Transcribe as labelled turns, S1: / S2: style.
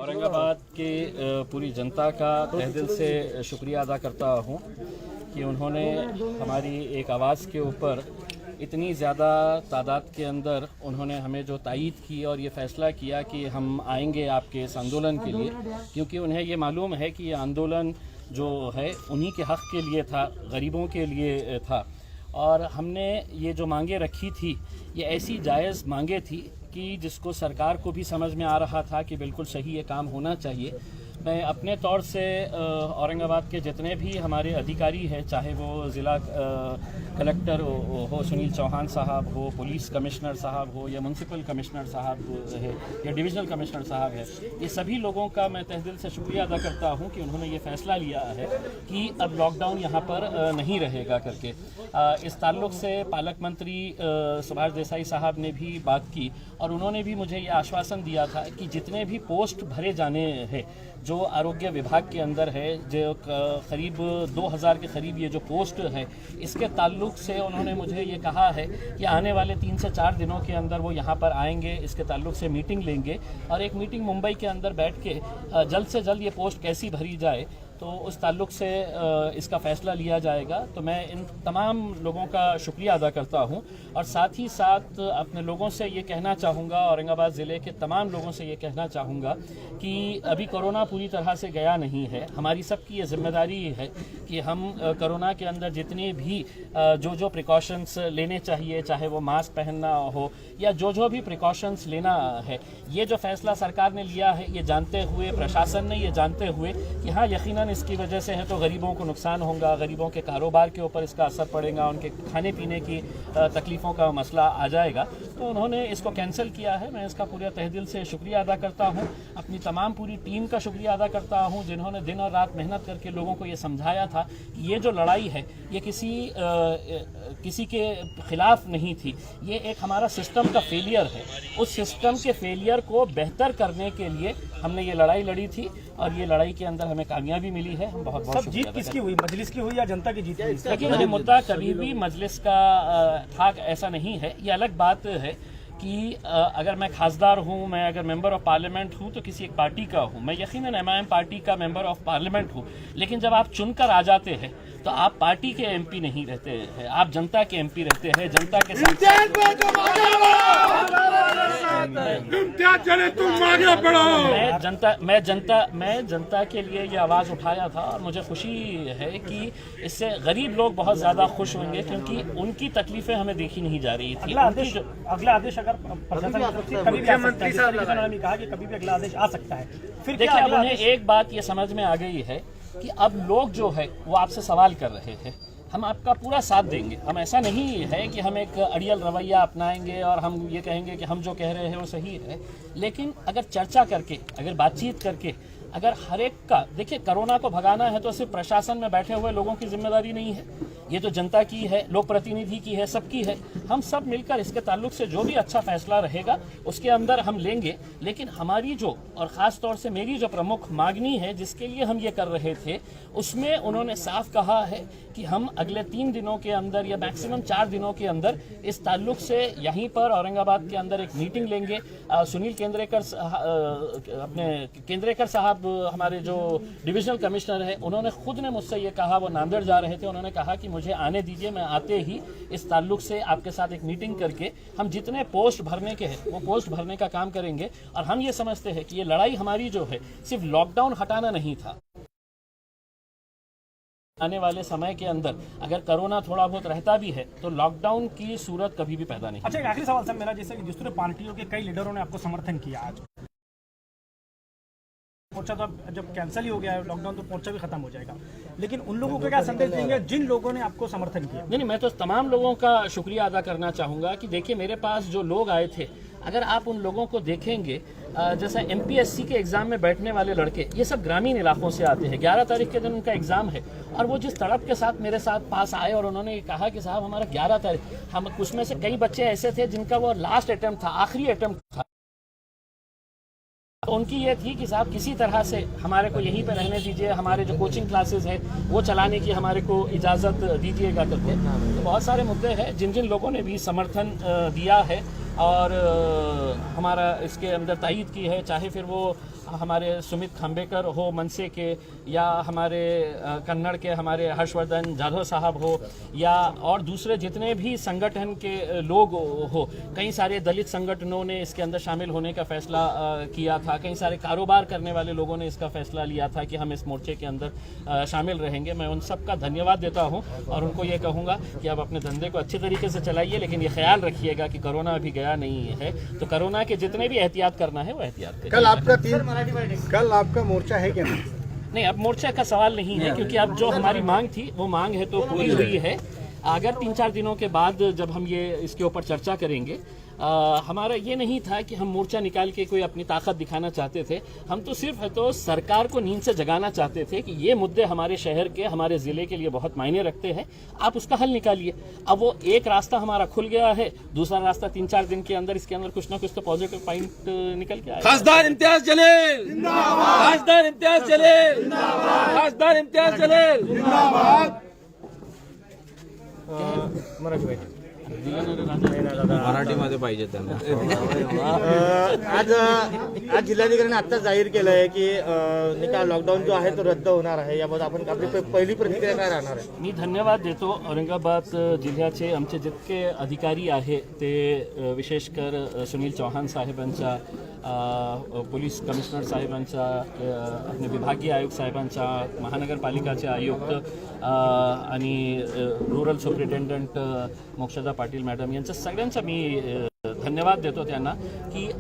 S1: औरंगाबाद के पूरी जनता का तहे दिल से शुक्रिया अदा करता हूँ कि उन्होंने हमारी एक आवाज़ के ऊपर इतनी ज़्यादा तादाद के अंदर उन्होंने हमें जो तायीद की और ये फ़ैसला किया कि हम आएंगे आपके इस आंदोलन के लिए, क्योंकि उन्हें ये मालूम है कि ये आंदोलन जो है उन्हीं के हक़ के लिए था, गरीबों के लिए था। और हमने ये जो मांगे रखी थी ये ऐसी जायज़ मांगे थी कि जिसको सरकार को भी समझ में आ रहा था कि बिल्कुल सही ये काम होना चाहिए। मैं अपने तौर से औरंगाबाद के जितने भी हमारे अधिकारी हैं, चाहे वो ज़िला कलेक्टर हो सुनील चौहान साहब हो, पुलिस कमिश्नर साहब हो, या म्यूनसिपल कमिश्नर साहब है, या डिविजनल कमिश्नर साहब है, ये सभी लोगों का मैं तहे दिल से शुक्रिया अदा करता हूँ कि उन्होंने ये फ़ैसला लिया है कि अब लॉकडाउन यहाँ पर नहीं रहेगा करके। इस ताल्लुक़ से पालक मंत्री सुभाष देसाई साहब ने भी बात की और उन्होंने भी मुझे ये आश्वासन दिया था कि जितने भी पोस्ट भरे जाने हैं जो आरोग्य विभाग के अंदर है, जो करीब 2000 के करीब ये जो पोस्ट है, इसके ताल्लुक़ से उन्होंने मुझे ये कहा है कि आने वाले 3 से 4 दिनों के अंदर वो यहाँ पर आएंगे, इसके ताल्लुक़ से मीटिंग लेंगे और एक मीटिंग मुंबई के अंदर बैठ के जल्द से जल्द ये पोस्ट कैसी भरी जाए तो उस ताल्लुक़ से इसका फ़ैसला लिया जाएगा। तो मैं इन तमाम लोगों का शुक्रिया अदा करता हूं और साथ ही साथ अपने लोगों से ये कहना चाहूँगा, औरंगाबाद ज़िले के तमाम लोगों से ये कहना चाहूँगा कि अभी कोरोना पूरी तरह से गया नहीं है। हमारी सबकी ये जिम्मेदारी है कि हम कोरोना के अंदर जितने भी जो प्रिकॉशंस लेने चाहिए, चाहे वो मास्क पहनना हो या जो भी प्रिकॉशंस लेना है, ये जो फ़ैसला सरकार ने लिया है ये जानते हुए, प्रशासन ने ये जानते हुए कि हाँ यकीनन इसकी वजह से है तो गरीबों को नुकसान होगा, गरीबों के कारोबार के ऊपर इसका असर पड़ेगा, उनके खाने पीने की तकलीफ़ों का मसला आ जाएगा, तो उन्होंने इसको कैंसिल किया है। मैं इसका पूरे तहे दिल से शुक्रिया अदा करता हूँ। अपनी तमाम पूरी टीम का शुक्रिया अदा करता हूँ जिन्होंने दिन और रात मेहनत करके लोगों को ये समझाया था कि ये जो लड़ाई है ये किसी के ख़िलाफ़ नहीं थी, ये एक हमारा सिस्टम का फेलियर है। उस सिस्टम के फेलियर को बेहतर करने के लिए हमने ये लड़ाई लड़ी थी और ये लड़ाई के अंदर हमें कामयाबी मिली है। हम बहुत बहुत
S2: जीत किसकी हुई, मजलिस की हुई या जनता की जीत हुई?
S1: लेकिन ये मुद्दा कभी भी मजलिस का था ऐसा नहीं है। ये अलग बात है कि अगर मैं खासदार हूँ, मैं अगर मेंबर ऑफ पार्लियामेंट हूँ तो किसी एक पार्टी का हूँ, मैं यकीनन MIM पार्टी का मेंबर ऑफ पार्लियामेंट हूँ, लेकिन जब आप चुनकर आ जाते हैं तो आप पार्टी के MP नहीं रहते हैं, आप जनता के MP रहते हैं, जनता के साथ। मैं जनता के लिए ये आवाज़ उठाया था और मुझे खुशी है कि इससे गरीब लोग बहुत ज़्यादा खुश होंगे क्योंकि उनकी तकलीफ़ें हमें देखी नहीं जा रही थी।
S2: अगला आदेश अगर मुख्यमंत्री साहब ने कहा कि कभी भी अगला आदेश आ सकता है, फिर
S1: देखिए अब उन्हें एक बात ये समझ में आ गई है कि अब लोग जो है वो आपसे सवाल कर रहे हैं, हम आपका पूरा साथ देंगे। हम ऐसा नहीं है कि हम एक अड़ियल रवैया अपनाएंगे और हम ये कहेंगे कि हम जो कह रहे हैं वो सही है, लेकिन अगर चर्चा करके, अगर बातचीत करके, अगर हर एक का, देखिए कोरोना को भगाना है तो सिर्फ प्रशासन में बैठे हुए लोगों की जिम्मेदारी नहीं है, ये तो जनता की है, लोक प्रतिनिधि की है, सबकी है। हम सब मिलकर इसके ताल्लुक से जो भी अच्छा फैसला रहेगा उसके अंदर हम लेंगे। लेकिन हमारी जो, और ख़ास तौर से मेरी जो प्रमुख मांगनी है जिसके लिए हम ये कर रहे थे, उसमें उन्होंने साफ कहा है कि हम अगले 3 दिनों के अंदर या मैक्सिमम 4 दिनों के अंदर इस ताल्लुक से यहीं पर औरंगाबाद के अंदर एक मीटिंग लेंगे। सुनील केंद्रेकर साहब हमारे जो डिविजनल कमिश्नर है, उन्होंने खुद ने मुझसे ये कहा, वो नांदेड़ जा रहे थे, उन्होंने कहा कि मुझे आने दीजिए, मैं आते ही इस ताल्लुक से आपके साथ एक मीटिंग करके हम जितने पोस्ट भरने के हैं वो पोस्ट भरने का काम करेंगे। और हम ये समझते हैं कि ये लड़ाई हमारी जो है सिर्फ लॉकडाउन हटाना नहीं था, आने वाले समय के अंदर अगर कोरोना थोड़ा बहुत रहता भी है तो लॉकडाउन की सूरत कभी भी पैदा नहीं।
S2: अच्छा, एक आखिरी सवाल सर मेरा, जैसे कि जिस तरह पार्टियों के कई लीडरों ने आपको समर्थन किया, आज मोर्चा तो अब जब कैंसिल ही हो गया है लॉकडाउन तो मोर्चा भी खत्म हो जाएगा, लेकिन उन लोगों को क्या संदेश देंगे जिन लोगों ने आपको समर्थन किया?
S1: नहीं, मैं तो तमाम लोगों का शुक्रिया अदा करना चाहूँगा कि देखिए मेरे पास जो लोग आए थे, अगर आप उन लोगों को देखेंगे, जैसे MPSC के एग्ज़ाम में बैठने वाले लड़के, ये सब ग्रामीण इलाकों से आते हैं। 11 तारीख के दिन उनका एग्ज़ाम है और वो जिस तड़प के साथ मेरे साथ पास आए और उन्होंने कहा कि साहब हमारा 11 तारीख, हम उसमें से कई बच्चे ऐसे थे जिनका वो लास्ट अटैम्प्ट था, आखिरी अटैम्प्ट था। तो उनकी ये थी कि साहब किसी तरह से हमारे को यहीं पर रहने दीजिए, हमारे जो कोचिंग क्लासेस है वो चलाने की हमारे को इजाज़त दीजिएगा करके। तो बहुत सारे मुद्दे हैं जिन जिन लोगों ने भी समर्थन दिया है और हमारा इसके अंदर तायीद की है, चाहे फिर वो हमारे सुमित खांबेकर हो मनसे के, या हमारे कन्नड़ के हमारे हर्षवर्धन जाधव साहब हो, या और दूसरे जितने भी संगठन के लोग हो, कई सारे दलित संगठनों ने इसके अंदर शामिल होने का फैसला किया था, कई सारे कारोबार करने वाले लोगों ने इसका फैसला लिया था कि हम इस मोर्चे के अंदर शामिल रहेंगे। मैं उन सब का धन्यवाद देता हूं और उनको ये कहूँगा कि आप अपने धंधे को अच्छे तरीके से चलाइए, लेकिन ये ख्याल रखिएगा कि कोरोना अभी गया नहीं है, तो कोरोना के जितने भी एहतियात करना है वो एहतियात करिए।
S3: कल आपका मोर्चा है क्या?
S1: नहीं, अब मोर्चा का सवाल नहीं है, क्योंकि अब जो हमारी मांग थी वो मांग है तो पूरी हुई है। अगर 3-4 दिनों के बाद जब हम ये इसके ऊपर चर्चा करेंगे, हमारा ये नहीं था कि हम मोर्चा निकाल के कोई अपनी ताकत दिखाना चाहते थे। हम तो सिर्फ है तो सरकार को नींद से जगाना चाहते थे कि ये मुद्दे हमारे शहर के, हमारे ज़िले के लिए बहुत मायने रखते हैं, आप उसका हल निकालिए। अब वो एक रास्ता हमारा खुल गया है, दूसरा रास्ता 3-4 दिन के अंदर इसके अंदर कुछ ना कुछ तो पॉजिटिव पॉइंट निकल के आएगा।
S4: खासदार इम्तियाज जलील जिंदाबाद, खासदार इम्तियाज जलील जिंदाबाद, खासदार इम्तियाज जलील जिंदाबाद।
S5: मराठीमध्ये पाहिजे त्यांना.
S3: आज जिल्हाधिकाऱ्यांनी आता जाहीर केलं आहे की निकाल लॉकडाऊन जो आहे तो रद्द होणार आहे, याबद्दल आपण आपली पहिली प्रतिक्रिया काय राहणार आहे?
S1: मी धन्यवाद देतो. औरंगाबाद जिल्ह्याचे आमचे जितके अधिकारी आहे ते विशेषकर सुनील चौहान साहेबांच्या, पोलीस कमिशनर साहेबांच्या, आपले विभागीय आयुक्त साहेबांच्या, महानगरपालिकाचे आयुक्त आणि rural superintendent Mokshada Patil madam यांच्या सगळ्यांचा मी धन्यवाद देतो त्यांना की